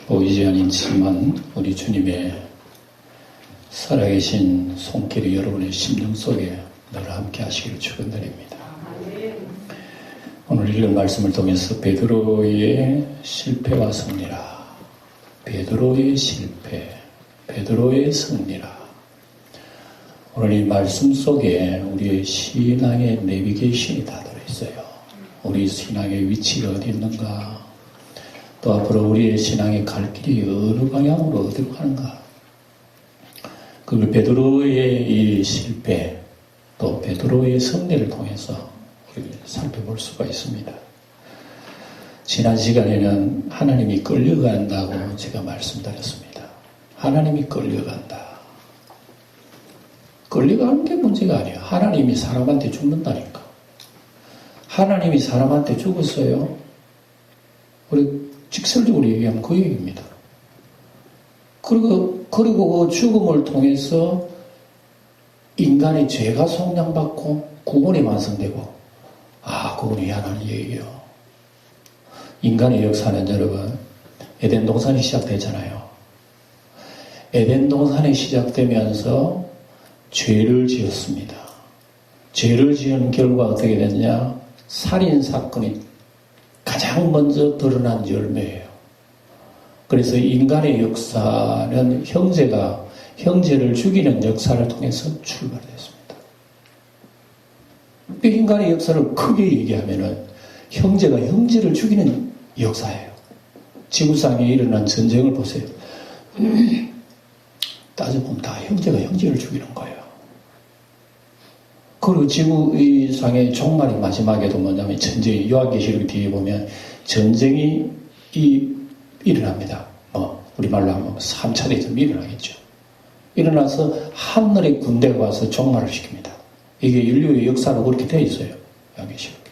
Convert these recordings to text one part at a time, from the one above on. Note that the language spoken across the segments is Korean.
보이지 않지만 우리 주님의 살아계신 손길이 여러분의 심령 속에 늘 함께 하시기를 축원드립니다. 오늘 읽은 말씀을 통해서 베드로의 실패와 승리라, 베드로의 실패, 베드로의 승리라. 오늘 이 말씀 속에 우리의 신앙의 내비게이션이 다 들어있어요. 우리 신앙의 위치가 어디 있는가, 또 앞으로 우리의 신앙의 갈 길이 어느 방향으로 어디로 가는가, 그 베드로의 이 실패, 또 베드로의 승리를 통해서 우리 살펴볼 수가 있습니다. 지난 시간에는 하나님이 끌려간다고 제가 말씀드렸습니다. 하나님이 끌려간다. 끌려가는 게 문제가 아니에요. 하나님이 사람한테 죽는다니까. 하나님이 사람한테 죽었어요. 우리 직설적으로 얘기하면 그 얘기입니다. 그리고 그 죽음을 통해서 인간의 죄가 속량받고 구원이 완성되고, 그분이 하나님 얘기예요. 인간의 역사는 여러분, 에덴 동산이 시작되잖아요. 에덴 동산이 시작되면서 죄를 지었습니다. 죄를 지은 결과 어떻게 됐냐? 살인사건이 가장 먼저 드러난 열매예요. 그래서 인간의 역사는 형제가 형제를 죽이는 역사를 통해서 출발됐습니다. 인간의 역사를 크게 얘기하면은 형제가 형제를 죽이는 역사예요. 지구상에 일어난 전쟁을 보세요. 따져보면 다 형제가 형제를 죽이는 거예요. 그리고 지구상의 종말의 마지막에도 뭐냐면 전쟁이, 요한계시록 뒤에 보면 전쟁이 일어납니다. 우리말로 하면 3차 대전이 일어나겠죠. 일어나서 하늘의 군대가 와서 종말을 시킵니다. 이게 인류의 역사로 그렇게 되어 있어요. 요한계시록.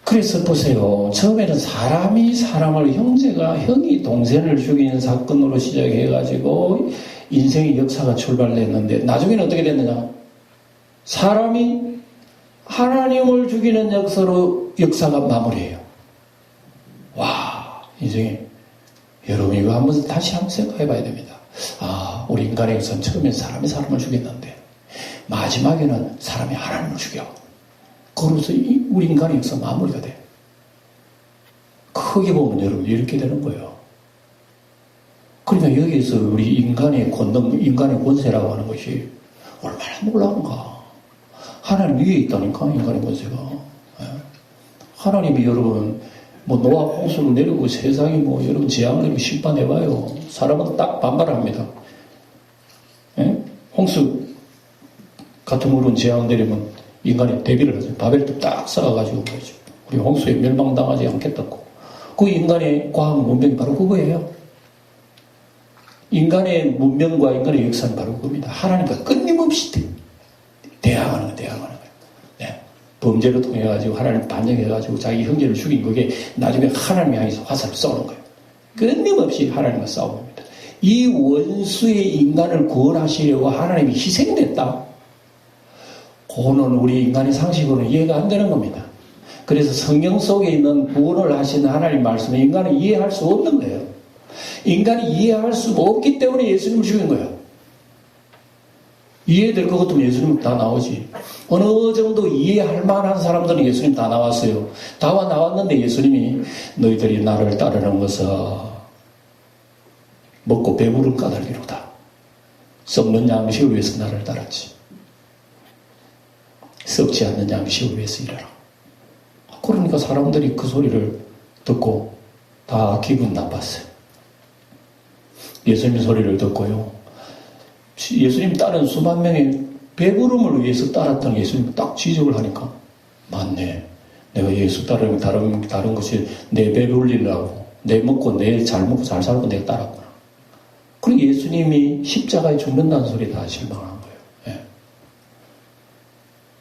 그래서 보세요. 처음에는 사람이 사람을, 형제가 형이 동생을 죽이는 사건으로 시작해가지고 인생의 역사가 출발됐는데, 나중에는 어떻게 됐느냐? 사람이 하나님을 죽이는 역사가 마무리해요. 와, 인생에. 여러분, 이거 다시 한번 생각해 봐야 됩니다. 우리 인간의 역사는 처음엔 사람이 사람을 죽였는데, 마지막에는 사람이 하나님을 죽여. 그러면서 우리 인간의 역사 마무리가 돼. 크게 보면 여러분, 이렇게 되는 거예요. 그러니까 여기에서 우리 인간의 권능, 인간의 권세라고 하는 것이 얼마나 놀라운가. 하나님 위에 있다니까, 인간의 권세가. 하나님이 여러분, 노아 홍수를 내리고 세상이 여러분 재앙을 내리고 심판해봐요. 사람은 딱 반발합니다. 홍수 같은 그런 재앙 내리면 인간이 대비를 하죠. 바벨탑 딱 쌓아가지고 보이죠. 우리 홍수에 멸망당하지 않겠다고. 그 인간의 과학 문명이 바로 그거예요. 인간의 문명과 인간의 역사는 바로 그겁니다. 하나님과 끊임없이 대항하는 거예요. 네. 범죄를 통해가지고 하나님 반역해가지고 자기 형제를 죽인 그게 나중에 하나님이 향해서 화살을 쏘는 거예요. 끊임없이 하나님과 싸우는 겁니다. 이 원수의 인간을 구원하시려고 하나님이 희생됐다. 그거는 우리 인간의 상식으로는 이해가 안 되는 겁니다. 그래서 성경 속에 있는 구원을 하시는 하나님 말씀을 인간은 이해할 수 없는 거예요. 인간이 이해할 수 없기 때문에 예수님을 죽인 거예요. 이해될 것 같으면 예수님 다 나오지. 어느 정도 이해할 만한 사람들은 예수님 다 나왔어요. 다 나왔는데 예수님이 너희들이 나를 따르는 것은 먹고 배부른 까닭이로다. 썩는 양식을 위해서 나를 따랐지. 썩지 않는 양식을 위해서 일하라. 그러니까 사람들이 그 소리를 듣고 다 기분 나빴어요. 예수님 소리를 듣고요. 예수님 따른 수만 명의 배부름을 위해서 따랐던 예수님 딱 지적을 하니까, 맞네. 내가 예수 따르는 다른 것이 내 배불리려고, 내 먹고 내 잘 먹고 잘 살고 내가 따랐구나. 그리고 예수님이 십자가에 죽는다는 소리에 다 실망한 거예요. 예.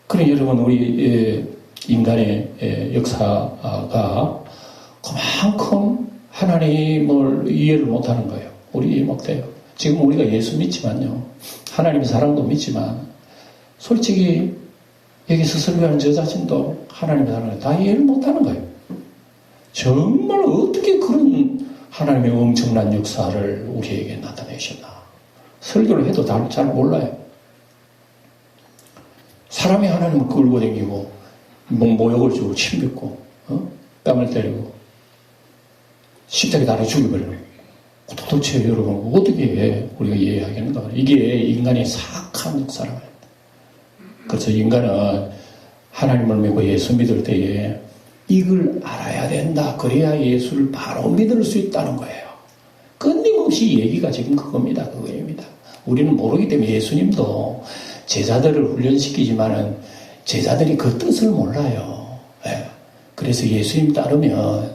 그러니 여러분, 우리 인간의 역사가 그만큼 하나님을 이해를 못하는 거예요. 우리 이해 못해요. 지금 우리가 예수 믿지만요, 하나님의 사랑도 믿지만, 솔직히 여기서 설교하는 저 자신도 하나님의 사랑을 다 이해를 못하는 거예요. 정말 어떻게 그런 하나님의 엄청난 역사를 우리에게 나타내셨나. 설교를 해도 잘 몰라요. 사람이 하나님을 끌고 다니고 모욕을 주고 침뱉고 뺨을 때리고 십자가에 달아 죽여버리는. 도대체 여러분 어떻게 우리가 이해하겠는가. 이게 인간의 사악한 역사라고 합니다. 그래서 인간은 하나님을 믿고 예수 믿을 때에 이걸 알아야 된다. 그래야 예수를 바로 믿을 수 있다는 거예요. 끊임없이 얘기가 지금 그겁니다. 우리는 모르기 때문에 예수님도 제자들을 훈련시키지만은 제자들이 그 뜻을 몰라요. 예. 그래서 예수님 따르면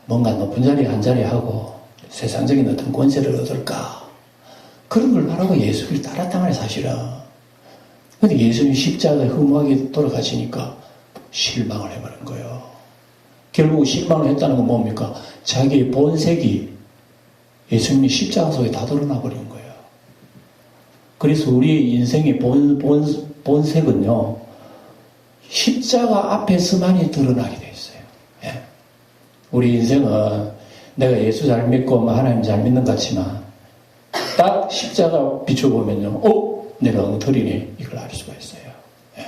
뭔가 높은 자리에 한 자리 하고 세상적인 어떤 권세를 얻을까. 그런 걸 바라고 예수를 따랐단 말이에요, 사실은. 근데 예수님이 십자가에 허무하게 돌아가시니까 실망을 해버린 거예요. 결국 실망을 했다는 건 뭡니까? 자기의 본색이 예수님이 십자가 속에 다 드러나 버린 거예요. 그래서 우리의 인생의 본색은요, 십자가 앞에서만이 드러나게 돼 있어요. 예. 우리 인생은 내가 예수 잘 믿고 하나님 잘 믿는 것 같지만 딱 십자가 비춰보면요, 내가 엉터리니 이걸 알 수가 있어요. 예.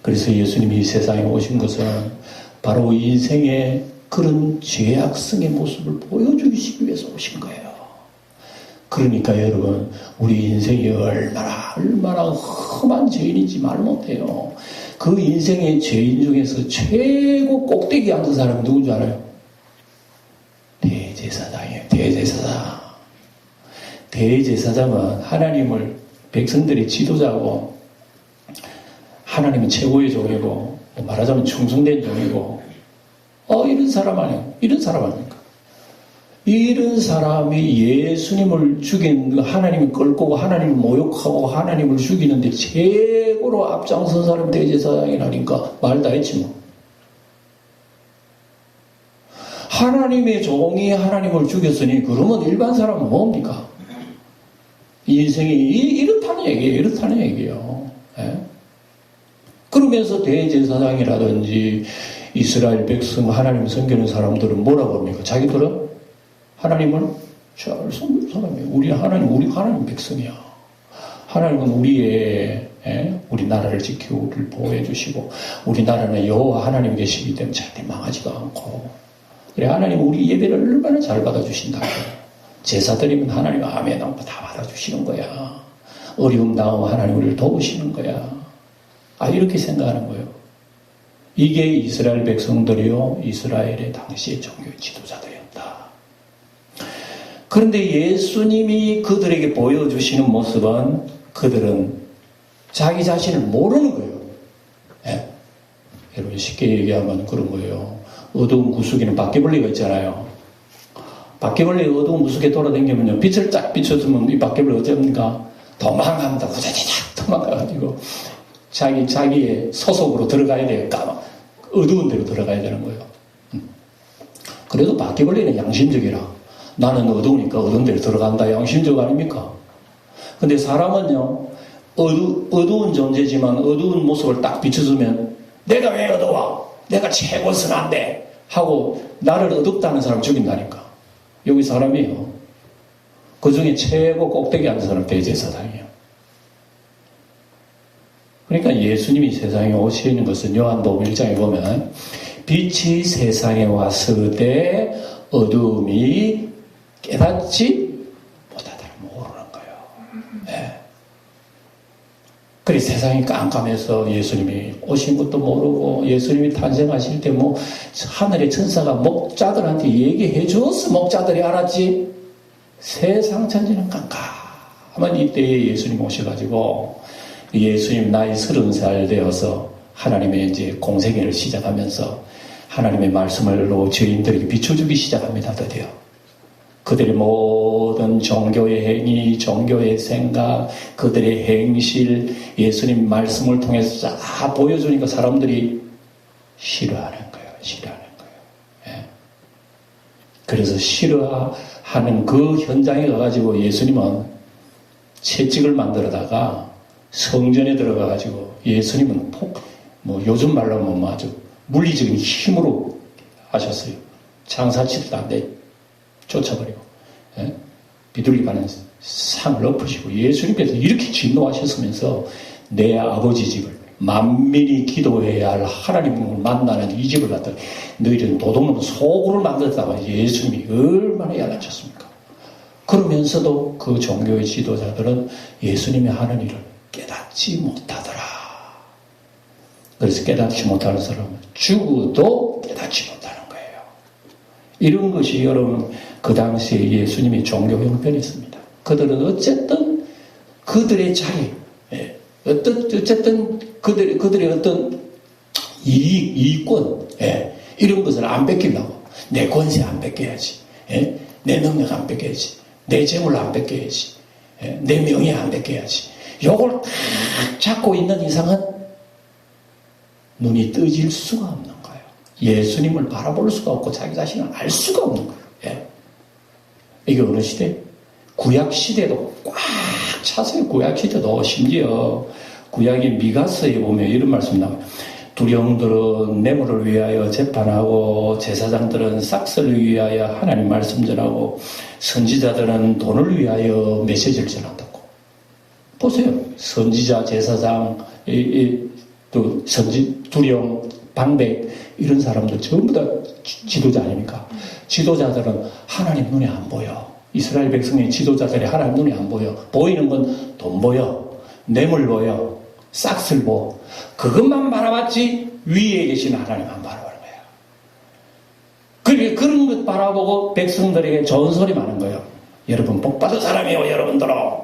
그래서 예수님이 이 세상에 오신 것은 바로 인생의 그런 죄악성의 모습을 보여주시기 위해서 오신 거예요. 그러니까 여러분, 우리 인생이 얼마나 험한 죄인인지 말 못해요. 그 인생의 죄인 중에서 최고 꼭대기에 앉은 사람은 누군 줄 알아요? 대제사장이에요. 대제사장은 하나님을 백성들의 지도자고 하나님은 최고의 종이고 말하자면 충성된 종이고 이런 사람 아니에요. 이런 사람 아닙니까? 이런 사람이 예수님을 죽인 하나님을 끌고 하나님을 모욕하고 하나님을 죽이는데 최고로 앞장선 사람이 대제사장이라니까 말 다 했지 뭐. 하나님의 종이 하나님을 죽였으니 그러면 일반 사람은 뭡니까? 인생이 이렇다는 얘기예요. 예? 그러면서 대제사장이라든지 이스라엘 백성 하나님 섬기는 사람들은 뭐라고 합니까? 자기들은 하나님을 잘 섬기는 사람이에요. 우리 하나님 백성이야. 하나님은 우리 나라를 지키고 우리를 보호해 주시고 우리 나라는 여호와 하나님 계시기 때문에 절대 망하지도 않고 그래 하나님 우리 예배를 얼마나 잘 받아주신다고. 제사드리면 하나님 아멘 하고 다 받아주시는 거야. 어려움 당하면 하나님 우리를 도우시는 거야. 이렇게 생각하는 거예요. 이게 이스라엘 백성들이요, 이스라엘의 당시의 종교의 지도자들이었다. 그런데 예수님이 그들에게 보여주시는 모습은 그들은 자기 자신을 모르는 거예요. 예? 여러분 쉽게 얘기하면 그런 거예요. 어두운 구석에는 바퀴벌레가 있잖아요. 바퀴벌레가 어두운 구석에 돌아다니면요, 빛을 쫙 비춰주면 이 바퀴벌레 어쩝니까? 도망갑니다. 후자자작 도망가가지고 자기의 소속으로 들어가야 돼요. 어두운 데로 들어가야 되는 거예요. 그래도 바퀴벌레는 양심적이라. 나는 어두우니까 어두운 데로 들어간다. 양심적 아닙니까? 근데 사람은요, 어두운 존재지만 어두운 모습을 딱 비춰주면 내가 왜 어두워? 내가 최고선 안 돼. 하고 나를 어둡다는 사람 죽인다니까. 여기 사람이에요. 그 중에 최고 꼭대기 앉은 사람 대제사장이에요. 그러니까 예수님이 세상에 오시는 것은 요한복음 1장에 보면 빛이 세상에 왔으되 어두움이 깨닫지 못하다를 모르는 거예요. 네. 그래서 세상이 깜깜해서 예수님이 오신 것도 모르고 예수님이 탄생하실 때 하늘의 천사가 목자들한테 얘기해 줬어. 목자들이 알았지. 세상 천지는 깜깜한 이때에 예수님 오셔가지고 예수님 나이 30살 되어서 하나님의 이제 공생애를 시작하면서 하나님의 말씀을 죄인들에게 비춰주기 시작합니다. 드디어. 그들의 모든 종교의 행위, 종교의 생각, 그들의 행실, 예수님 말씀을 통해서 다 보여주니까 사람들이 싫어하는 거예요. 예. 그래서 싫어하는 그 현장에 가가지고 예수님은 채찍을 만들어다가 성전에 들어가가지고 예수님은 요즘 말로 하면 아주 물리적인 힘으로 하셨어요. 장사치도 안 돼. 쫓아버리고. 예? 비둘기반은 상을 엎으시고 예수님께서 이렇게 진노하셨으면서 내 아버지 집을 만민이 기도해야 할 하나님을 만나는 이 집을 갖다 너희들은 도둑놈은 소굴을 만들었다고 예수님이 얼마나 야단쳤습니까? 그러면서도 그 종교의 지도자들은 예수님이 하는 일을 깨닫지 못하더라. 그래서 깨닫지 못하는 사람은 죽어도 깨닫지 못하는 거예요. 이런 것이 여러분 그 당시에 예수님이 종교 형편이었습니다. 그들은 어쨌든 그들의 자리, 어쨌든 그들의 어떤 이익권, 이런 것을 안 뺏기려고 내 권세 안 뺏겨야지, 내 능력 안 뺏겨야지, 내 재물 안 뺏겨야지, 내 명예 안 뺏겨야지. 요걸 딱 잡고 있는 이상은 눈이 뜨질 수가 없는 거예요. 예수님을 바라볼 수가 없고 자기 자신을 알 수가 없는 거예요. 이게 어느 시대? 구약 시대도 꽉 찼어요. 구약 시대도 심지어 구약의 미가서에 보면 이런 말씀 나와요. 두령들은 뇌물을 위하여 재판하고 제사장들은 싹스를 위하여 하나님 말씀 전하고 선지자들은 돈을 위하여 메시지를 전한다고. 보세요. 선지자, 제사장, 또 두령, 방백 이런 사람들 전부 다 지도자 아닙니까? 지도자들은 하나님 눈에 안 보여. 이스라엘 백성의 지도자들이 하나님 눈에 안 보여. 보이는 건 돈 보여, 뇌물 보여, 싹쓸 보여. 그것만 바라봤지 위에 계신 하나님만 바라보는 거야. 그러니까 그런 것 바라보고 백성들에게 좋은 소리 하는 거예요. 여러분 복받은 사람이요 여러분들아.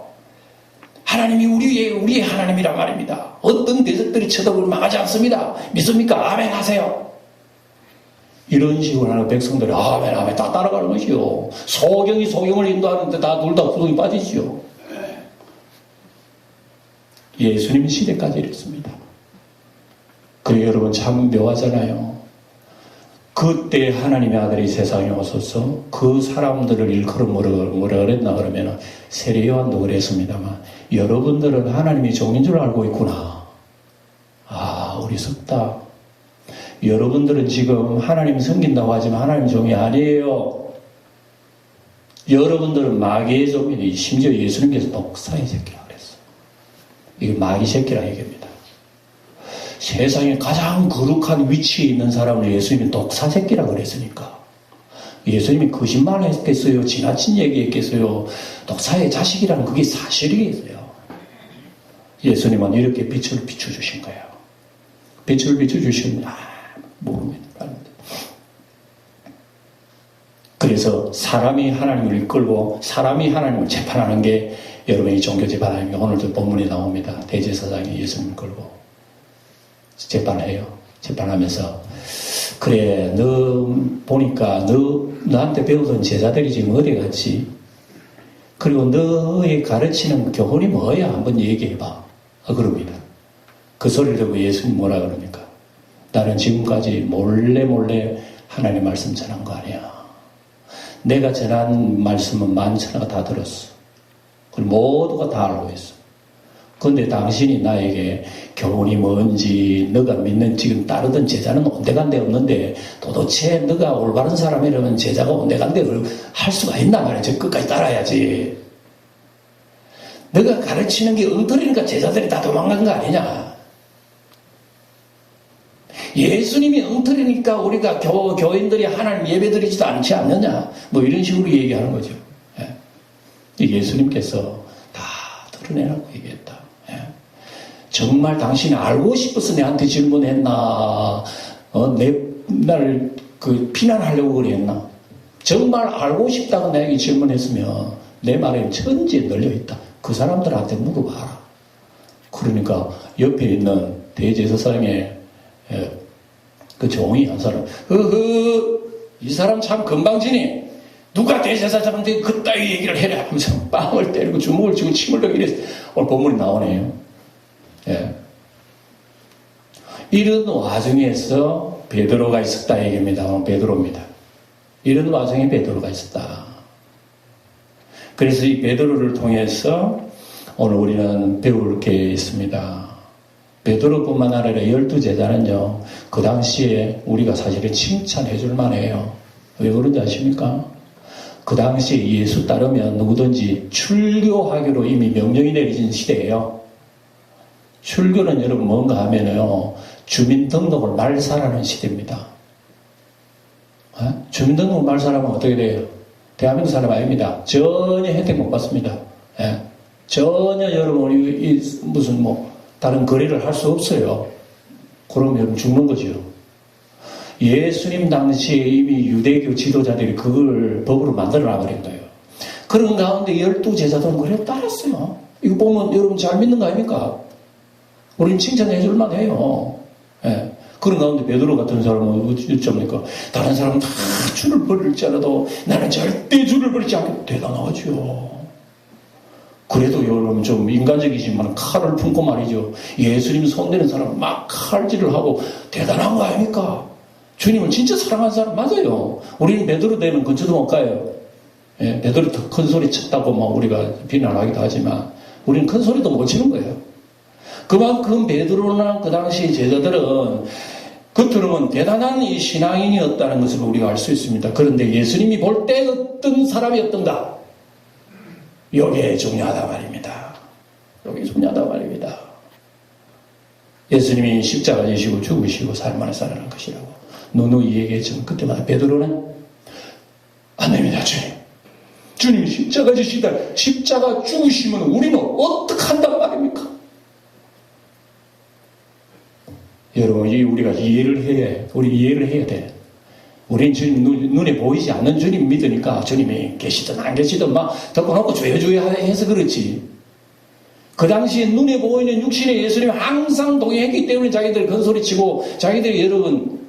하나님이 우리의 하나님이란 말입니다. 어떤 대적들이 쳐다보면 망하지 않습니다. 믿습니까? 아멘 하세요. 이런 식으로 하는 백성들이 아멘 아멘 다 따라가는 것이요. 소경이 소경을 인도하는데 다 둘 다 구덩이 빠지지요. 예수님 시대까지 이랬습니다. 그래 여러분 참 묘하잖아요. 그때 하나님의 아들이 세상에 오셔서 그 사람들을 일컬어 뭐라 그랬나 그러면 세례 요한도 그랬습니다만 여러분들은 하나님이 종인 줄 알고 있구나. 아 우리 섭다. 여러분들은 지금 하나님 섬긴다고 하지만 하나님 종이 아니에요. 여러분들은 마귀의 종이니 심지어 예수님께서 독사의 새끼라 그랬어. 이게 마귀 새끼라 얘기합니다. 세상에 가장 거룩한 위치에 있는 사람을 예수님이 독사 새끼라 그랬으니까 예수님이 거짓말을 했겠어요? 지나친 얘기했겠어요? 독사의 자식이라는 그게 사실이겠어요? 예수님은 이렇게 빛을 비춰주신 거예요. 빛을 비춰주신 모릅니다. 그래서 사람이 하나님을 이끌고 사람이 하나님을 재판하는 게 여러분이 종교 재판하는 오늘도 본문에 나옵니다. 대제사장이 예수님을 끌고 재판해요. 재판하면서 그래 너 보니까 너한테 배우던 제자들이 지금 어디 갔지? 그리고 너의 가르치는 교훈이 뭐야? 한번 얘기해봐. 그럽니다. 그 소리를 듣고 예수님 뭐라 그럽니까? 나는 지금까지 몰래 하나님의 말씀 전한 거 아니야. 내가 전한 말씀은 만천하가 다 들었어. 그리고 모두가 다 알고 있어. 그런데 당신이 나에게 교훈이 뭔지 너가 믿는 지금 따르던 제자는 온데간데 없는데 도대체 너가 올바른 사람이라면 제자가 온데간데 할 수가 있나 말이야. 저 끝까지 따라야지. 너가 가르치는 게 엉터리니까 제자들이 다 도망간 거 아니냐. 예수님이 엉터리니까 우리가 교인들이 하나님 예배드리지도 않지 않느냐. 뭐 이런 식으로 얘기하는 거죠. 예수님께서 다 드러내라고 얘기했다. 정말 당신이 알고 싶어서 내한테 질문했나? 나를 비난하려고 그랬나? 정말 알고 싶다고 나에게 질문했으면 내 말에 천지에 널려있다. 그 사람들한테 물어봐라. 그러니까 옆에 있는 대제사장의 그 종이 한 사람, 이 사람 참 건방지니 누가 대제사장한테 그따위 얘기를 해라 하면서 빵을 때리고 주먹을 쥐고 침을 흘리고 이래서 오늘 본문이 나오네요. 이런 와중에서 베드로가 있었다 얘기입니다. 베드로입니다. 이런 와중에 베드로가 있었다. 그래서 이 베드로를 통해서 오늘 우리는 배울 게 있습니다. 베드로뿐만 아니라 12제자는요, 그 당시에 우리가 사실은 칭찬해 줄 만해요. 왜 그런지 아십니까? 그 당시에 예수 따르면 누구든지 출교하기로 이미 명령이 내려진 시대예요. 출교는 여러분 뭔가 하면요, 주민등록을 말살하는 시대입니다. 주민등록을 말살하면 어떻게 돼요? 대한민국 사람 아닙니다. 전혀 혜택 못 받습니다. 전혀 여러분 무슨 다른 거래를 할 수 없어요. 그러면 여러분 죽는 거죠. 예수님 당시에 이미 유대교 지도자들이 그걸 법으로 만들어 놔버린 거예요. 그런 가운데 12제자들은 그래 따랐어요. 이거 보면 여러분 잘 믿는 거 아닙니까? 우린 칭찬해 줄 만해요. 그런 가운데 베드로 같은 사람은 어쩌니까 다른 사람은 다 줄을 버릴지라도 나는 절대 줄을 버리지 않겠다. 대단하죠. 그래도 여러분 좀 인간적이지만 칼을 품고 말이죠. 예수님 손대는 사람 막 칼질을 하고 대단한 거 아닙니까? 주님을 진짜 사랑하는 사람 맞아요. 우리는 베드로 되면 근처도 못 가요. 베드로 더 큰 소리 쳤다고 우리가 비난하기도 하지만 우리는 큰 소리도 못 치는 거예요. 그만큼 베드로나 그 당시 제자들은 겉으로는 대단한 이 신앙인이었다는 것을 우리가 알 수 있습니다. 그런데 예수님이 볼 때 어떤 사람이었던가? 이게 중요하다 말입니다. 이게 중요하다 말입니다. 예수님이 십자가 지시고 죽으시고 삶 안에 살아난 것이라고 누누이 얘기했지만 그때마다 베드로는 안 됩니다, 주님. 주님이 십자가 지시다. 십자가 죽으시면 우리는 어떻게 한단 말입니까? 여러분, 우리가 이해를 해야 돼. 우린 주님 눈에 보이지 않는 주님 믿으니까 주님이 계시든 안 계시든 덮어놓고 조여조여 해서 그렇지. 그 당시에 눈에 보이는 육신의 예수님이 항상 동행했기 때문에 자기들 큰 소리치고 자기들이 여러분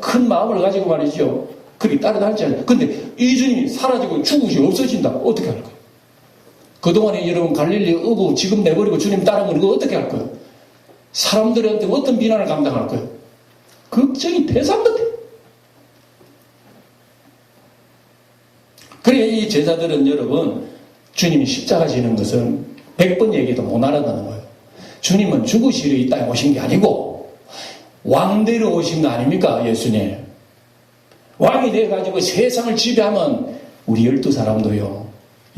큰 마음을 가지고 말이죠. 그렇게 따라다녔잖아요. 근데 이 주님이 사라지고 죽으시고 없어진다. 어떻게 할 거예요? 그동안에 여러분 갈릴리 어부 지금 내버리고 주님 따르면 이거 어떻게 할 거예요? 사람들한테 어떤 비난을 감당할 거예요? 걱정이 대상같아. 그래, 이 제자들은 여러분, 주님이 십자가 지는 것은 100번 얘기도 못 알아듣는 거예요. 주님은 죽으시려 이 땅에 오신 게 아니고, 왕대로 오신 거 아닙니까, 예수님? 왕이 돼가지고 세상을 지배하면, 우리 12사람도요,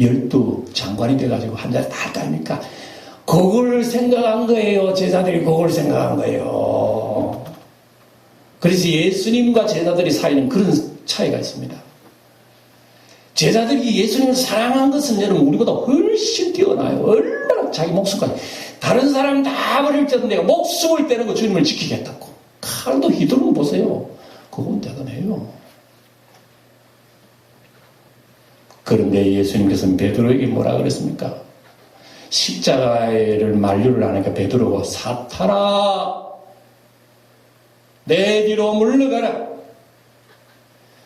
12장관이 돼가지고 한 자리 다 할 거 아닙니까? 그걸 생각한 거예요. 제자들이 그걸 생각한 거예요. 그래서 예수님과 제자들의 사이는 그런 차이가 있습니다. 제자들이 예수님을 사랑한 것은 여러분 우리보다 훨씬 뛰어나요. 얼마나 자기 목숨까지. 다른 사람 다 버릴지라도 내가 목숨을 떼는 거 주님을 지키겠다고. 칼도 휘두르는 거 보세요. 그건 대단해요. 그런데 예수님께서는 베드로에게 뭐라 그랬습니까? 십자가를 만류를 하니까 베드로가 사탄아 내 뒤로 물러가라.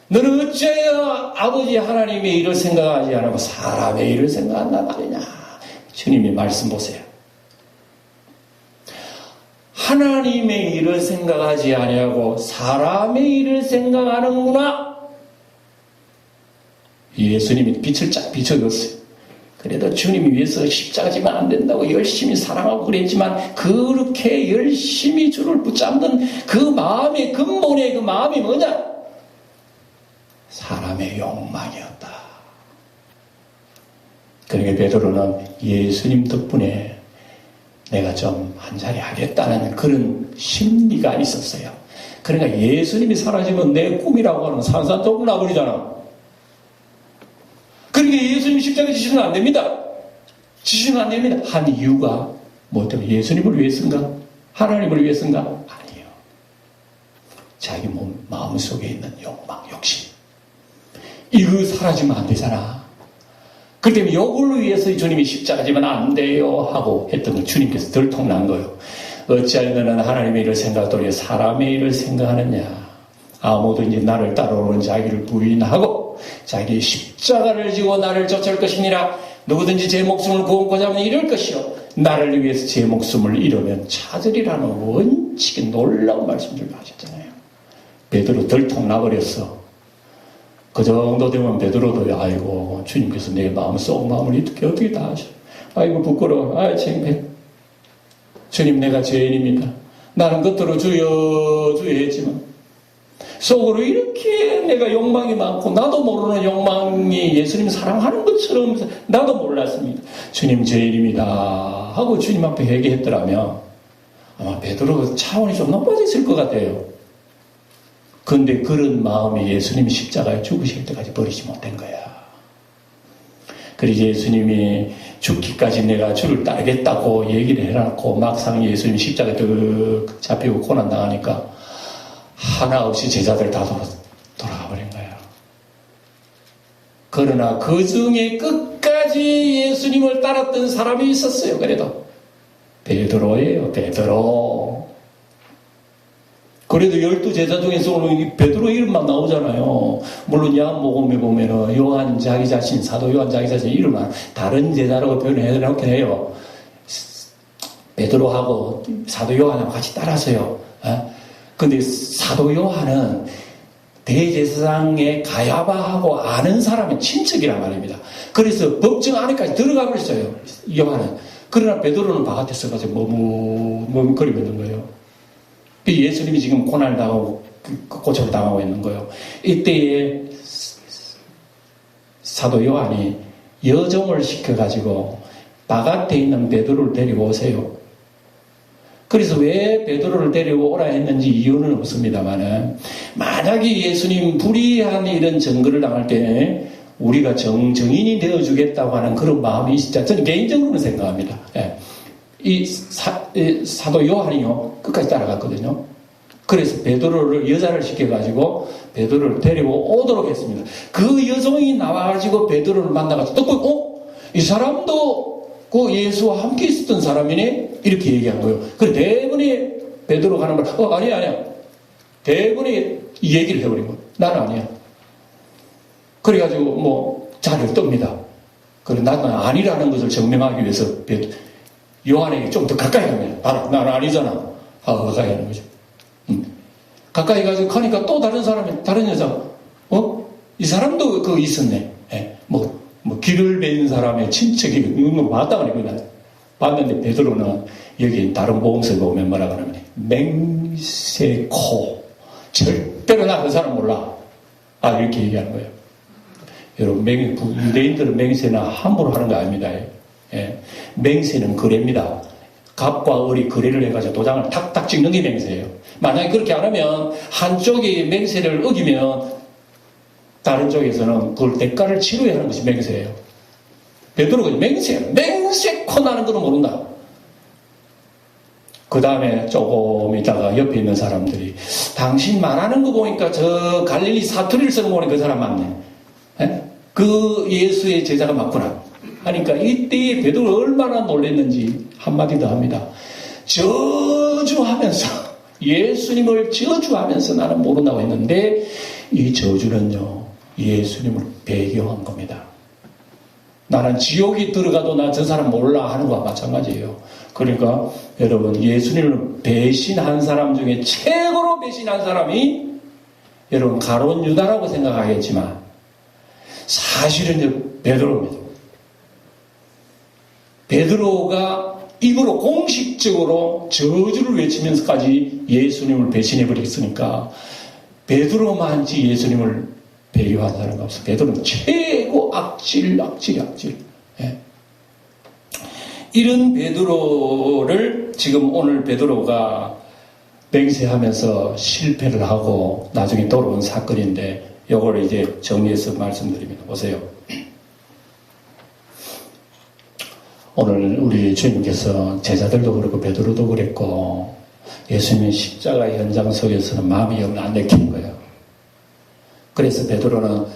너는 어찌하여 아버지 하나님의 일을 생각하지 않고 사람의 일을 생각한단 말이냐. 주님의 말씀 보세요. 하나님의 일을 생각하지 아니하고 사람의 일을 생각하는구나. 예수님이 빛을 쫙 비춰줬어요. 그래도 주님이 위해서 십자가 지면 안 된다고 열심히 사랑하고 그랬지만 그렇게 열심히 주를 붙잡는 그 마음의 근본의 그 마음이 뭐냐? 사람의 욕망이었다. 그러니까 베드로는 예수님 덕분에 내가 좀 한자리 하겠다는 그런 심리가 있었어요. 그러니까 예수님이 사라지면 내 꿈이라고 하는 산산조각 나버리잖아. 그러니까 예수님 십자가 지시면 안 됩니다. 지시면 안 됩니다. 한 이유가 뭐 때문에? 예수님을 위해서인가? 하나님을 위해서인가? 아니에요. 자기 마음속에 있는 욕망, 욕심. 이거 사라지면 안 되잖아. 그 때문에 이걸 위해서 주님이 십자가 지면 안 돼요 하고 했던 걸 주님께서 들통난 거예요. 어찌하여 너는 하나님의 일을 생각하더니 사람의 일을 생각하느냐. 아무도 이제 나를 따라오는 자기를 부인하고 자기의 십자가를 지고 나를 쫓을 것이니라. 누구든지 제 목숨을 구원고자 하면 잃을 것이요 나를 위해서 제 목숨을 잃으면 찾으리라는 원칙의 놀라운 말씀을 하셨잖아요. 베드로 들통나버렸어. 그 정도 되면 베드로도 아이고 주님께서 내 마음을 어떻게 다 하셔. 아이고 부끄러워. 아이 창피해. 주님 내가 죄인입니다. 나는 겉으로 주여 주여 했지만 속으로 이렇게 내가 욕망이 많고 나도 모르는 욕망이 예수님 사랑하는 것처럼 나도 몰랐습니다. 주님 죄인입니다 하고 주님 앞에 회개했더라면 아마 베드로가 차원이 좀 높아졌을 것 같아요. 그런데 그런 마음이 예수님이 십자가에 죽으실 때까지 버리지 못한 거야. 그래서 예수님이 죽기까지 내가 주를 따르겠다고 얘기를 해놨고 막상 예수님이 십자가에 득 잡히고 고난당하니까 하나 없이 제자들 다 돌아가 버린 거예요. 그러나 그 중에 끝까지 예수님을 따랐던 사람이 있었어요. 그래도 베드로예요. 베드로. 그래도 12제자 중에서 오늘 베드로 이름만 나오잖아요. 물론 야한복음에 보면은 요한 자기 자신, 사도 요한 자기 자신 이름은 다른 제자라고 표현해 놓긴 해요. 베드로하고 사도 요한하고 같이 따라서요. 근데 사도 요한은 대제사장의 가야바하고 아는 사람의 친척이란 말입니다. 그래서 법정 안에까지 들어가 버렸어요. 요한은. 그러나 베드로는 바깥에서 가서 머뭇거리고 있는 거예요. 예수님이 지금 고난을 당하고 고초를 당하고 있는 거예요. 이때에 사도 요한이 여종을 시켜가지고 바깥에 있는 베드로를 데리고 오세요. 그래서 왜 베드로를 데려오라 했는지 이유는 없습니다만은 만약에 예수님 불의한 이런 증거를 당할 때 우리가 정인이 되어주겠다고 하는 그런 마음이 진짜 저는 개인적으로는 생각합니다. 예. 이 사도 요한이요 끝까지 따라갔거든요. 그래서 베드로를 여자를 시켜가지고 베드로를 데리고 오도록 했습니다. 그 여종이 나와가지고 베드로를 만나가지고 듣고 이 사람도 그 예수와 함께 있었던 사람이네 이렇게 얘기한 거예요. 그래 대부분이 베드로가 하는 말 아니야 대부분이 이 얘기를 해버린 거예요. 나는 아니야. 그래가지고 뭐 자리를 뜹니다. 그래 나는 아니라는 것을 증명하기 위해서 요한에게 좀 더 가까이 가면 봐라 나는 아니잖아 하고 가까이 가는 거죠. 가까이 가서 가니까 또 다른 사람이 다른 여자 이 사람도 그거 있었네. 예. 뭐 길을 베는 사람의 친척이 이거 봤다 그러니까 봤는데 베드로는 여기 다른 복음서에 보면 뭐라 그러면 맹세코 절대로 나 그 사람 몰라 이렇게 얘기하는 거예요. 여러분 유대인들은 맹세나 함부로 하는 거 아닙니다. 예. 맹세는 거래입니다. 갑과 을이 거래를 해가지고 도장을 탁탁 찍는 게 맹세예요. 만약에 그렇게 안 하면 한쪽이 맹세를 어기면 다른 쪽에서는 그걸 대가를 치러야 하는 것이 맹세예요. 베드로가 맹세코 나는 거는 모른다. 그 다음에 조금 있다가 옆에 있는 사람들이 당신 말하는 거 보니까 저 갈릴리 사투리를 쓰는 거 보니까 그 사람 맞네. 예? 그 예수의 제자가 맞구나. 하니까 이때에 베드로가 얼마나 놀랐는지 한마디 더 합니다. 저주하면서 예수님을 저주하면서 나는 모른다고 했는데 이 저주는요 예수님을 배교한 겁니다. 나는 지옥에 들어가도 나 저 사람 몰라 하는 거와 마찬가지예요. 그러니까 여러분 예수님을 배신한 사람 중에 최고로 배신한 사람이 여러분 가룟 유다라고 생각하겠지만 사실은 베드로입니다. 베드로가 입으로 공식적으로 저주를 외치면서까지 예수님을 배신해버렸으니까 베드로만치 예수님을 배교한 사람이 없어. 베드로는 최고 악질. 예. 이런 베드로를 지금 오늘 베드로가 맹세하면서 실패를 하고 나중에 돌아온 사건인데 이걸 이제 정리해서 말씀드립니다. 보세요. 오늘 우리 주님께서 제자들도 그렇고 베드로도 그랬고 예수님의 십자가 현장 속에서는 마음이 영 안 내키는 거예요. 그래서 베드로는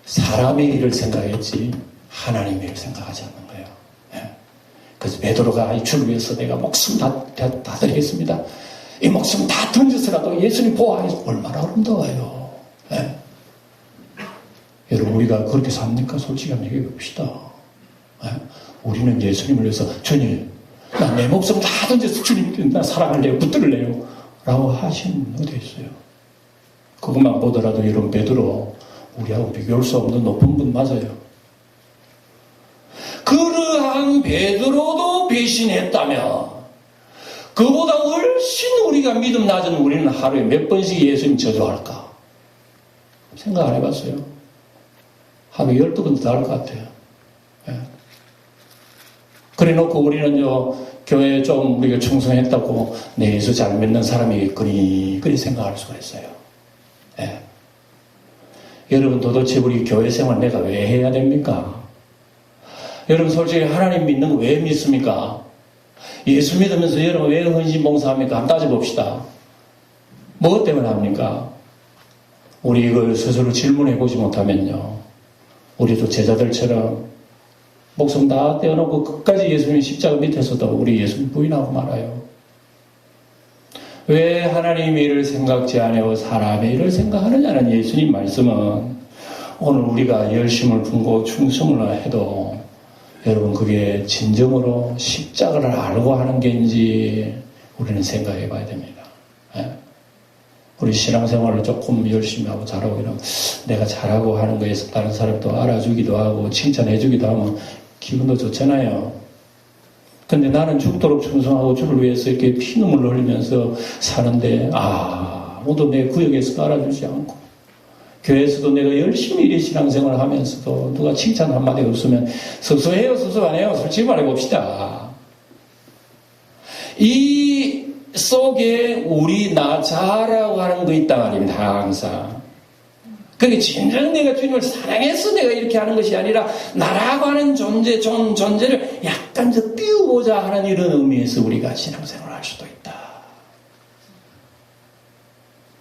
사람의 일을 생각했지 하나님의 일을 생각하지 않는 거예요. 예. 그래서 베드로가 이 주를 위해서 내가 목숨 다 드리겠습니다. 이 목숨 다 던져서라도 예수님 보호하겠습니다. 얼마나 아름다워요. 예. 여러분 우리가 그렇게 삽니까? 솔직히 한번 얘기해 봅시다. 예. 우리는 예수님을 위해서 주님 나 내 목숨 다 던져서 주님 나 사랑할래요 붙들래요 라고 하신 분 어디 있어요? 그것만 보더라도 여러분 베드로 우리하고 비교할 수 없는 높은 분 맞아요. 그러한 베드로도 배신했다면 그보다 훨씬 우리가 믿음 낮은 우리는 하루에 몇 번씩 예수님 저주할까? 생각 안 해봤어요? 하루에 12번도 더 할 것 같아요. 예. 그래 놓고 우리는요, 교회에 좀 우리가 충성했다고 내 예수 잘 믿는 사람이 그리 생각할 수가 있어요. 예. 여러분, 도대체 우리 교회 생활 내가 왜 해야 됩니까? 여러분, 솔직히 하나님 믿는 거 왜 믿습니까? 예수 믿으면서 여러분 왜 헌신봉사합니까? 한번 따져봅시다. 무엇 때문에 합니까? 우리 이걸 스스로 질문해 보지 못하면요, 우리도 제자들처럼 목숨 다 떼어놓고 끝까지 예수님 십자가 밑에서도 우리 예수님 부인하고 말아요. 왜 하나님 일을 생각지 않고 사람의 일을 생각하느냐는 예수님 말씀은 오늘 우리가 열심을 품고 충성을 해도 여러분 그게 진정으로 십자가를 알고 하는 게인지 우리는 생각해 봐야 됩니다. 예? 우리 신앙생활을 조금 열심히 하고 잘하고 이러면 내가 잘하고 하는 거에서 다른 사람도 알아주기도 하고 칭찬해 주기도 하면 기분도 좋잖아요. 근데 나는 죽도록 충성하고 주를 위해서 이렇게 피눈물을 흘리면서 사는데 아무도 내 구역에서도 알아주지 않고 교회에서도 내가 열심히 이 신앙생활을 하면서도 누가 칭찬 한마디 없으면 섭섭해요, 섭섭 안 해요? 솔직히 말해봅시다. 이 속에 우리 나 자라고 하는 거 있단 말입니다. 항상. 그게 진정 내가 주님을 사랑해서 내가 이렇게 하는 것이 아니라 나라고 하는 존재를 약간 더 띄우고자 하는 이런 의미에서 우리가 신앙생활을 할 수도 있다.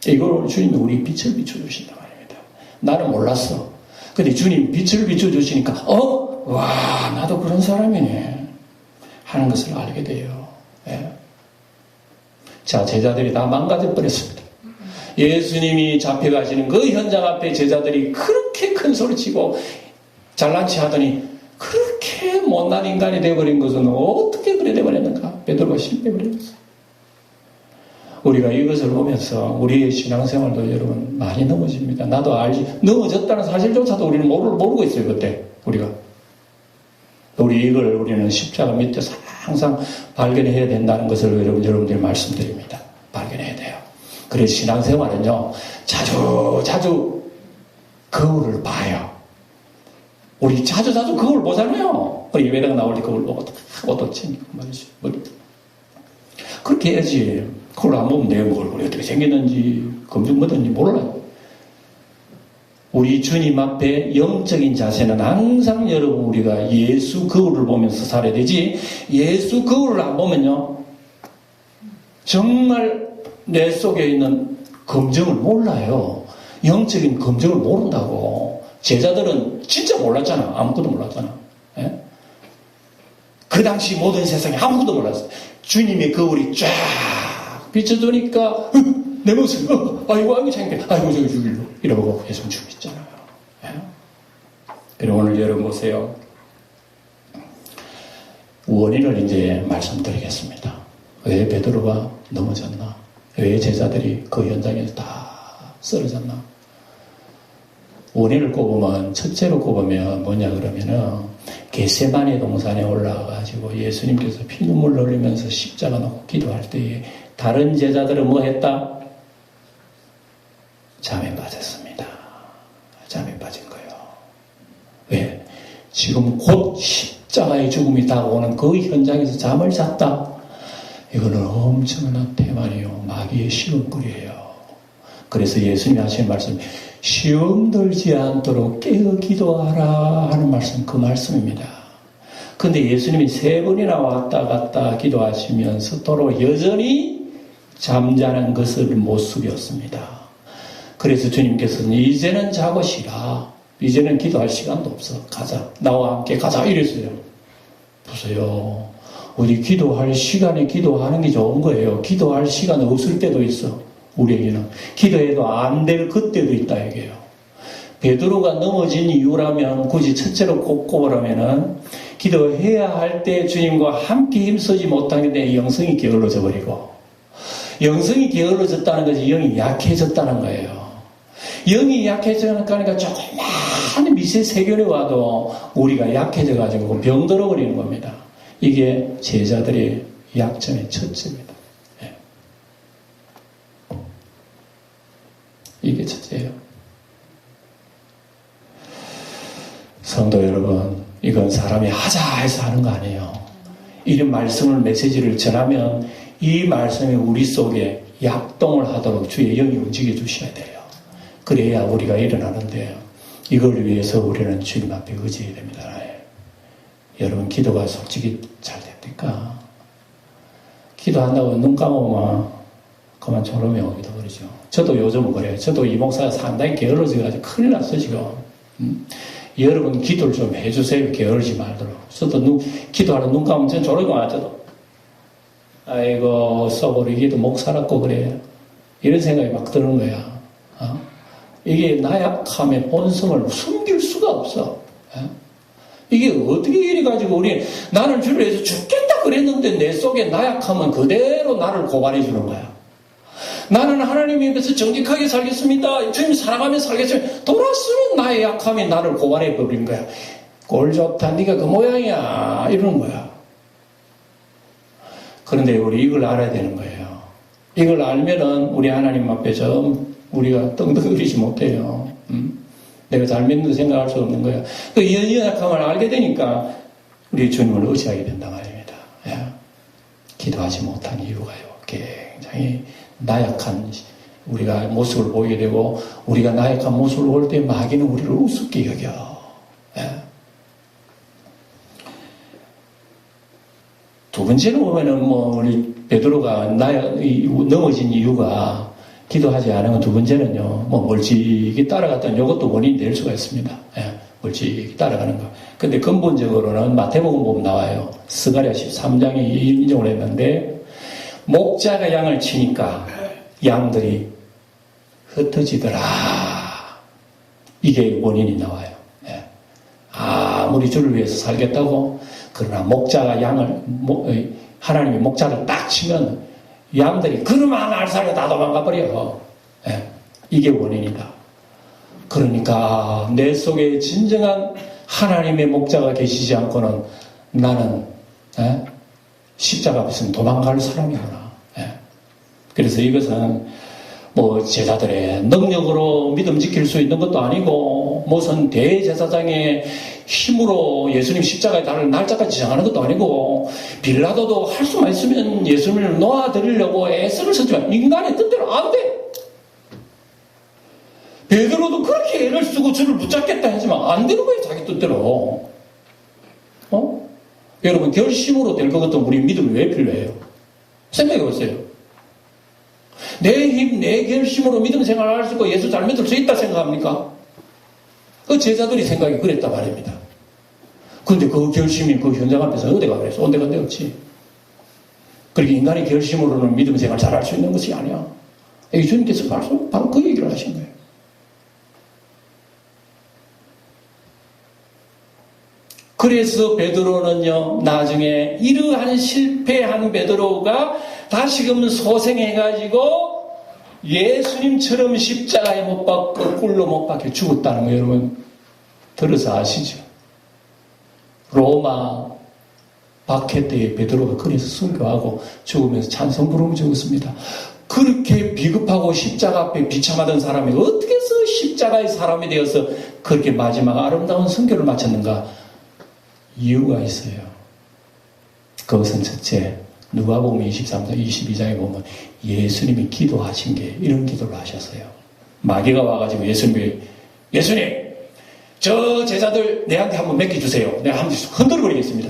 이걸 주님이 우리 빛을 비춰주신다 말입니다. 나는 몰랐어. 근데 주님 빛을 비춰주시니까 와 나도 그런 사람이네 하는 것을 알게 돼요. 예. 자, 제자들이 다 망가져 버렸습니다. 예수님이 잡혀가시는 그 현장 앞에 제자들이 그렇게 큰 소리치고 잘난 체 하더니 그렇게 못난 인간이 되어버린 것은 어떻게 그래 되어버렸는가? 베드로가 실패해버렸어요. 우리가 이것을 보면서 우리의 신앙생활도 여러분 많이 넘어집니다. 나도 알지. 넘어졌다는 사실조차도 우리는 모르고 있어요. 그때 우리가. 우리는 십자가 밑에서 항상 발견해야 된다는 것을 여러분들이 말씀드립니다. 발견해야 돼요. 그래서 신앙생활은요, 자주 거울을 봐요. 우리 자주 거울 보잖아요. 우리 예배당 나올 때 거울 보고 옷도 챙기고 말이죠. 그렇게 해야지. 거울 안 보면 내 얼굴이 어떻게 생겼는지, 검증 뭐든지 몰라요. 우리 주님 앞에 영적인 자세는 항상 여러분 우리가 예수 거울을 보면서 살아야 되지, 예수 거울을 안 보면요, 정말 내 속에 있는 검증을 몰라요. 영적인 검증을 모른다고. 제자들은 진짜 몰랐잖아. 아무것도 몰랐잖아. 예? 그 당시 모든 세상에 아무것도 몰랐어요. 주님의 거울이 쫙 비춰주니까 내 모습 아이고 창피해. 아이고 저기 죽일로 이러고 예수님 죽였잖아요. 예? 그리고 오늘 여러분 보세요. 원인을 이제 말씀드리겠습니다. 왜 베드로가 넘어졌나? 왜 제자들이 그 현장에서 다 쓰러졌나? 원인을 꼽으면, 첫째로 꼽으면 뭐냐 그러면은 겟세마네 동산에 올라가가지고 예수님께서 피눈물 흘리면서 십자가 놓고 기도할 때에 다른 제자들은 뭐 했다? 잠에 빠졌습니다. 잠에 빠진 거예요. 왜? 지금 곧 십자가의 죽음이 다가오는 그 현장에서 잠을 잤다? 이거는 엄청난 테마리요. 마귀의 시험거리예요. 그래서 예수님이 하시는 말씀, 시험 들지 않도록 깨어 기도하라 하는 말씀, 그 말씀입니다. 근데 예수님이 3번이나 왔다 갔다 기도하시면서도 여전히 잠자는 것을 못 숙였습니다. 그래서 주님께서는 이제는 자고 쉬라. 이제는 기도할 시간도 없어. 가자. 나와 함께 가자. 이랬어요. 보세요. 우리 기도할 시간에 기도하는 게 좋은 거예요. 기도할 시간 없을 때도 있어. 우리에게는. 기도해도 안 될 그때도 있다 이게요. 베드로가 넘어진 이유라면 굳이 첫째로 꼽으라면은 기도해야 할 때 주님과 함께 힘쓰지 못하게 내 영성이 게을러져 버리고, 영성이 게을러졌다는 것이 영이 약해졌다는 거예요. 영이 약해져가니까 조그마한 미세 세균이 와도 우리가 약해져가지고 병들어 버리는 겁니다. 이게 제자들의 약점의 첫째입니다. 성도 여러분, 이건 사람이 하자 해서 하는 거 아니에요. 이런 말씀을, 메시지를 전하면 이 말씀이 우리 속에 약동을 하도록 주의 영이 움직여 주셔야 돼요. 그래야 우리가 일어나는데, 이걸 위해서 우리는 주님 앞에 의지해야 됩니다. 여러분, 기도가 솔직히 잘 됩니까? 기도한다고 눈 감으면 그만 졸음이 오기도 그러죠. 저도 요즘은 그래요. 저도 이 목사가 상당히 게을러져가지고 큰일 났어 지금. 여러분, 기도를 좀 해주세요. 게으르지 말도록. 저도 기도하러 눈 감으면 전 졸음이 와. 저도 아이고, 써버리기도 목 살았고 그래. 이런 생각이 막 드는 거야. 이게 나약함의 본성을 숨길 수가 없어. 이게 어떻게 이래가지고 나는 주를 위해서 죽겠다 그랬는데 내 속에 나약함은 그대로 나를 고발해 주는 거야. 나는 하나님 앞에서 정직하게 살겠습니다. 주님 사랑하며 살겠습니다. 돌아서는 나의 약함이 나를 고발해 버린 거야. 꼴 좋다. 네가 그 모양이야. 이러는 거야. 그런데 우리 이걸 알아야 되는 거예요. 이걸 알면은 우리 하나님 앞에 좀 우리가 떵떵거리지 못해요. 내가 잘 믿는다 생각할 수 없는 거야. 그 연약함을 알게 되니까 우리 주님을 의지하게 된단 말입니다. 예. 기도하지 못한 이유가요. 굉장히 나약한 우리가 모습을 보이게 되고, 우리가 나약한 모습을 볼 때 마귀는 우리를 우습게 여겨. 예. 두 번째는 보면은 우리 베드로가 넘어진 이유가, 기도하지 않으면 두 번째는요, 멀찍이 따라갔던 이것도 원인이 될 수가 있습니다. 예, 멀찍이 따라가는 거. 근데 근본적으로는 마태복음 보면 나와요. 스가랴 13장에 인정을 했는데, 목자가 양을 치니까 양들이 흩어지더라. 이게 원인이 나와요. 예. 아무리 주를 위해서 살겠다고, 그러나 목자가 하나님이 목자를 딱 치면 양들이 그놈아 날 살려 다 도망가 버려. 예, 이게 원인이다. 그러니까 내 속에 진정한 하나님의 목자가 계시지 않고는 나는 십자가 없으면 도망갈 사람이구나. 예. 그래서 이것은 제자들의 능력으로 믿음 지킬 수 있는 것도 아니고, 무슨 대제사장의 힘으로 예수님 십자가에 달을 날짜까지 정하는 것도 아니고, 빌라도도 할 수만 있으면 예수님을 놓아드리려고 애쓰를 쓰지만 인간의 뜻대로 안 돼. 베드로도 그렇게 애를 쓰고 주를 붙잡겠다 하지만 안 되는 거예요, 자기 뜻대로. 여러분, 결심으로 될 것 같은 우리 믿음이 왜 필요해요? 생각해 보세요. 내 힘, 내 결심으로 믿음 생활을 할 수 있고 예수 잘 믿을 수 있다 생각합니까? 그 제자들이 생각이 그랬단 말입니다. 그런데 그 결심이 그 현장 앞에서 어디가 그랬어? 온데간데 없지. 그렇게 인간의 결심으로는 믿음 생활 잘 할 수 있는 것이 아니야. 주님께서 바로 그 얘기를 하신 거예요. 그래서 베드로는요, 나중에 이러한 실패한 베드로가 다시금 소생해가지고 예수님처럼 십자가에 못 박고 꿀로 못 박혀 죽었다는 거 여러분 들어서 아시죠? 로마 박해 때에 베드로가 그래서 순교하고 죽으면서 찬송 부르며 죽었습니다. 그렇게 비급하고 십자가 앞에 비참하던 사람이 어떻게 해서 십자가의 사람이 되어서 그렇게 마지막 아름다운 순교를 마쳤는가? 이유가 있어요. 그것은 첫째, 누가복음 23장 22장에 보면 예수님이 기도하신 게 이런 기도를 하셨어요. 마귀가 와가지고 예수님 저 제자들 내한테 한번 맡겨주세요. 내가 한번 흔들어버리겠습니다.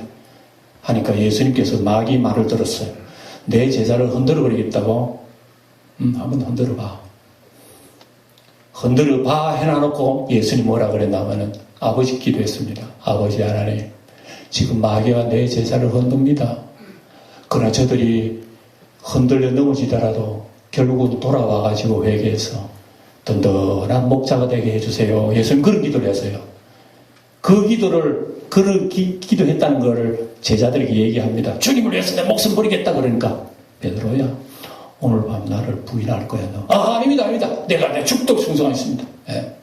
하니까 예수님께서 마귀 말을 들었어요. 내 제자를 흔들어버리겠다고? 한번 흔들어봐. 흔들어봐 해놔놓고 예수님 뭐라 그랬냐면은 아버지 기도했습니다. 아버지 하나님, 지금 마귀가 내 제자를 흔듭니다. 그러나 저들이 흔들려 넘어지더라도 결국은 돌아와가지고 회개해서 든든한 목자가 되게 해주세요. 예수님 그런 기도를 했어요. 그 기도를, 기도했다는 것을 제자들에게 얘기합니다. 주님을 위해서 내 목숨 버리겠다. 그러니까 베드로야, 오늘 밤 나를 부인할 거야 너. 아닙니다. 내가 죽도록 충성하겠습니다. 예.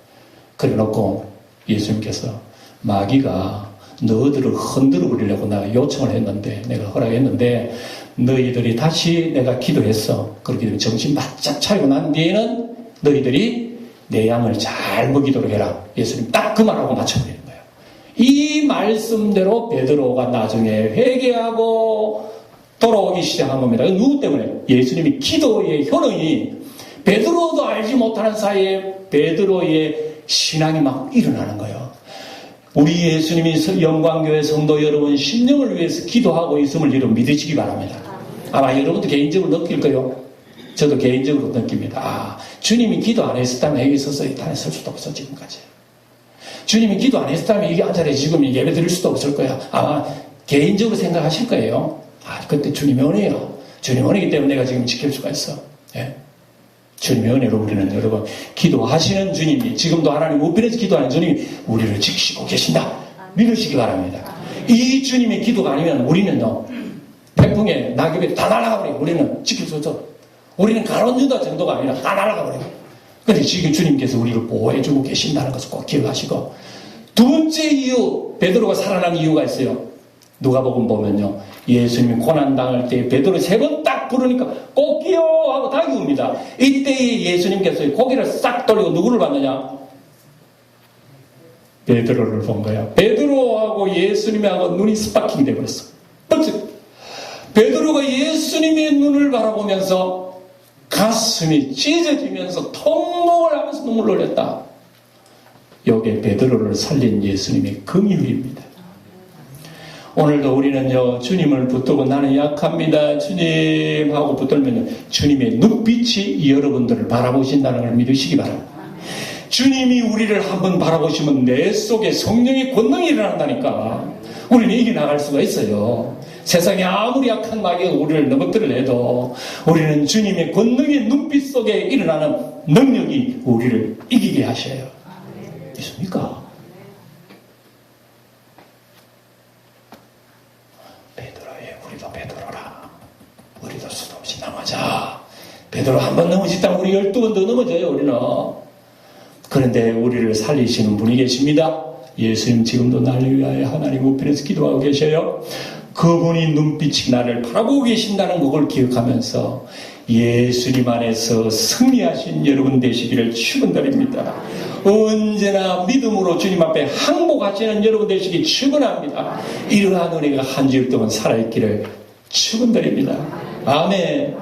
그래 놓고 예수님께서 마귀가 너희들을 흔들어 버리려고 내가 요청을 했는데, 내가 허락했는데 너희들이 다시 내가 기도했어. 그렇게 되면 정신 바짝 차리고 난 뒤에는 너희들이 내 양을 잘 먹이도록 해라. 예수님 딱 그 말하고 맞춰버리는 거예요. 이 말씀대로 베드로가 나중에 회개하고 돌아오기 시작한 겁니다. 누구 때문에? 예수님이 기도의 효능이 베드로도 알지 못하는 사이에 베드로의 신앙이 막 일어나는 거예요. 우리 예수님이 영광교회 성도 여러분 심령을 위해서 기도하고 있음을 여러분 믿으시기 바랍니다. 아마 여러분도 개인적으로 느낄 거예요. 저도 개인적으로 느낍니다. 주님이 기도 안 했었다면 여기 서서 이 탄에 설 수도 없어 지금까지. 주님이 기도 안 했었다면 여기 앉아서 지금 예배 드릴 수도 없을 거야. 아마 개인적으로 생각하실 거예요. 그때 주님의 은혜요. 주님의 은혜이기 때문에 내가 지금 지킬 수가 있어. 예? 주님의 은혜로 우리는 여러분 기도하시는 주님이 지금도 하나님 우편에서 기도하는 주님이 우리를 지키시고 계신다. 믿으시기 바랍니다. 이 주님의 기도가 아니면 우리는요. 태풍에 낙엽에 다 날아가 버려요. 우리는 지킬 수 없어. 우리는 가론유다 정도가 아니라 다 날아가 버려요. 그런데 지금 주님께서 우리를 보호해주고 계신다는 것을 꼭 기억하시고 두 번째 이유 베드로가 살아난 이유가 있어요. 누가복음 보면요. 예수님이 고난당할 때 베드로 3번 딱 부르니까 꼭기요 하고 달려옵니다. 이때 예수님께서 고개를 싹 돌리고 누구를 봤느냐? 베드로를 본 거야. 베드로하고 예수님하고 눈이 스파킹 돼버렸어. 베드로가 예수님의 눈을 바라보면서 가슴이 찢어지면서 통곡을 하면서 눈물을 흘렸다. 여기에 베드로를 살린 예수님의 긍휼입니다. 오늘도 우리는요 주님을 붙들고 나는 약합니다 주님 하고 붙들면 주님의 눈빛이 여러분들을 바라보신다는 걸 믿으시기 바랍니다. 주님이 우리를 한번 바라보시면 내 속에 성령의 권능이 일어난다니까. 우리는 이겨나갈 수가 있어요. 세상에 아무리 약한 마귀가 우리를 넘어뜨려 해도 우리는 주님의 권능의 눈빛 속에 일어나는 능력이 우리를 이기게 하셔요. 있습니까? 우리도 베드로라. 우리도 수도 없이 넘어져. 베드로 한 번 넘어졌다면 우리 12번 더 넘어져요. 우리는. 그런데 우리를 살리시는 분이 계십니다. 예수님 지금도 나를 위하여 하나님 우편에서 기도하고 계셔요. 그분이 눈빛이 나를 바라보고 계신다는 것을 기억하면서 예수님 안에서 승리하신 여러분 되시기를 축원드립니다. 언제나 믿음으로 주님 앞에 항복하시는 여러분 되시기 축원합니다. 이러한 은혜가 한 주일 동안 살아있기를 축원드립니다. 아멘.